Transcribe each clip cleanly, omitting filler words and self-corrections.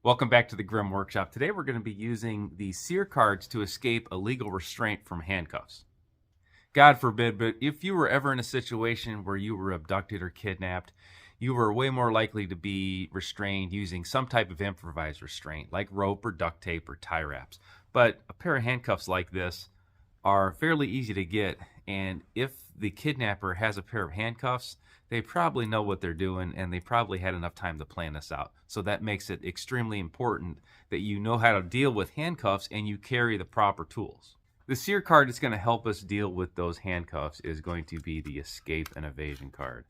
Welcome back to the Grim Workshop. Today we're going to be using the SERE cards to escape illegal restraint from handcuffs. God forbid, but if you were ever in a situation where you were abducted or kidnapped, you were way more likely to be restrained using some type of improvised restraint, like rope or duct tape or tie wraps. But a pair of handcuffs like this are fairly easy to get, and if the kidnapper has a pair of handcuffs, they probably know what they're doing and they probably had enough time to plan this out. So that makes it extremely important that you know how to deal with handcuffs and you carry the proper tools. The SERE card that's going to help us deal with those handcuffs is going to be the escape and evasion card.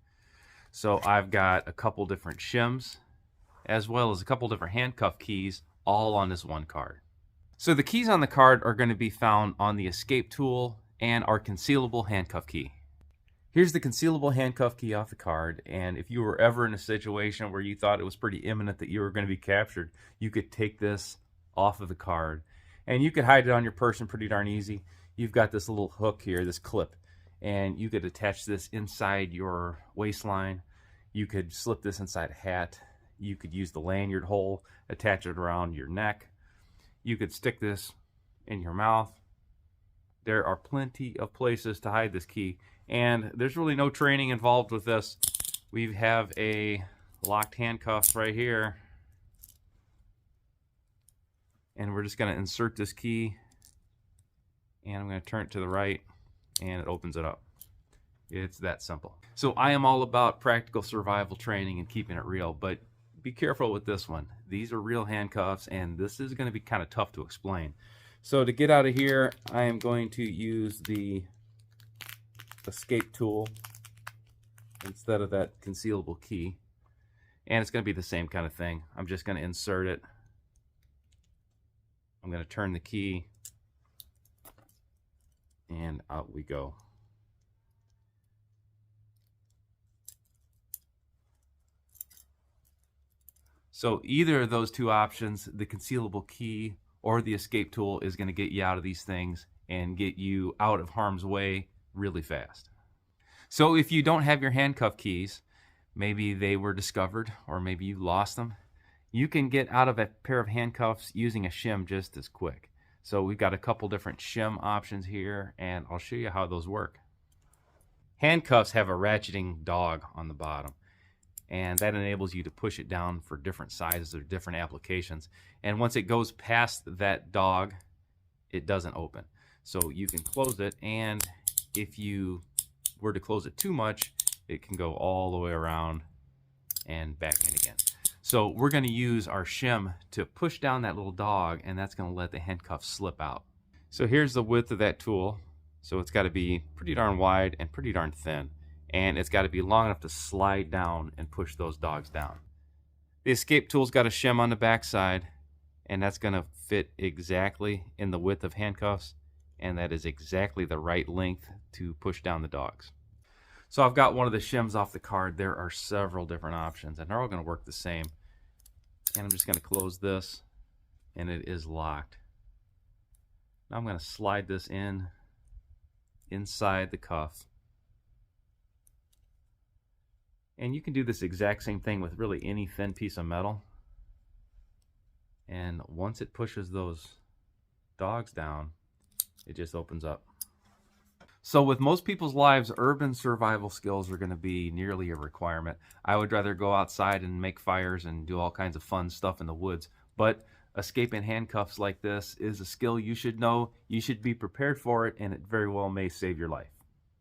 So I've got a couple different shims as well as a couple different handcuff keys all on this one card. So the keys on the card are going to be found on the escape tool and our concealable handcuff key. Here's the concealable handcuff key off the card, and if you were ever in a situation where you thought it was pretty imminent that you were going to be captured, you could take this off of the card and you could hide it on your person pretty darn easy. You've got this little hook here, this clip, and you could attach this inside your waistline. You could slip this inside a hat. You could use the lanyard hole, attach it around your neck. You could stick this in your mouth. There are plenty of places to hide this key, and there's really no training involved with this. We have a locked handcuff right here, and we're just going to insert this key, and I'm going to turn it to the right, and it opens it up. It's that simple. So I am all about practical survival training and keeping it real, but be careful with this one. These are real handcuffs, and this is going to be kind of tough to explain. So to get out of here, I am going to use the escape tool instead of that concealable key. And it's going to be the same kind of thing. I'm just going to insert it. I'm going to turn the key, and out we go. So either of those two options, the concealable key or the escape tool, is going to get you out of these things and get you out of harm's way really fast. So if you don't have your handcuff keys, maybe they were discovered or maybe you lost them, you can get out of a pair of handcuffs using a shim just as quick. So we've got a couple different shim options here, and I'll show you how those work. Handcuffs have a ratcheting dog on the bottom, and that enables you to push it down for different sizes or different applications. And once it goes past that dog, it doesn't open. So you can close it, and if you were to close it too much, it can go all the way around and back in again. So we're going to use our shim to push down that little dog, and that's going to let the handcuff slip out. So here's the width of that tool. So it's got to be pretty darn wide and pretty darn thin. And it's got to be long enough to slide down and push those dogs down. The escape tool's got a shim on the back side, and that's going to fit exactly in the width of handcuffs, and that is exactly the right length to push down the dogs. So I've got one of the shims off the card. There are several different options, and they're all going to work the same. And I'm just going to close this, and it is locked. Now I'm going to slide this inside the cuff. And you can do this exact same thing with really any thin piece of metal. And once it pushes those dogs down, it just opens up. So with most people's lives, urban survival skills are going to be nearly a requirement. I would rather go outside and make fires and do all kinds of fun stuff in the woods. But escaping handcuffs like this is a skill you should know. You should be prepared for it, and it very well may save your life.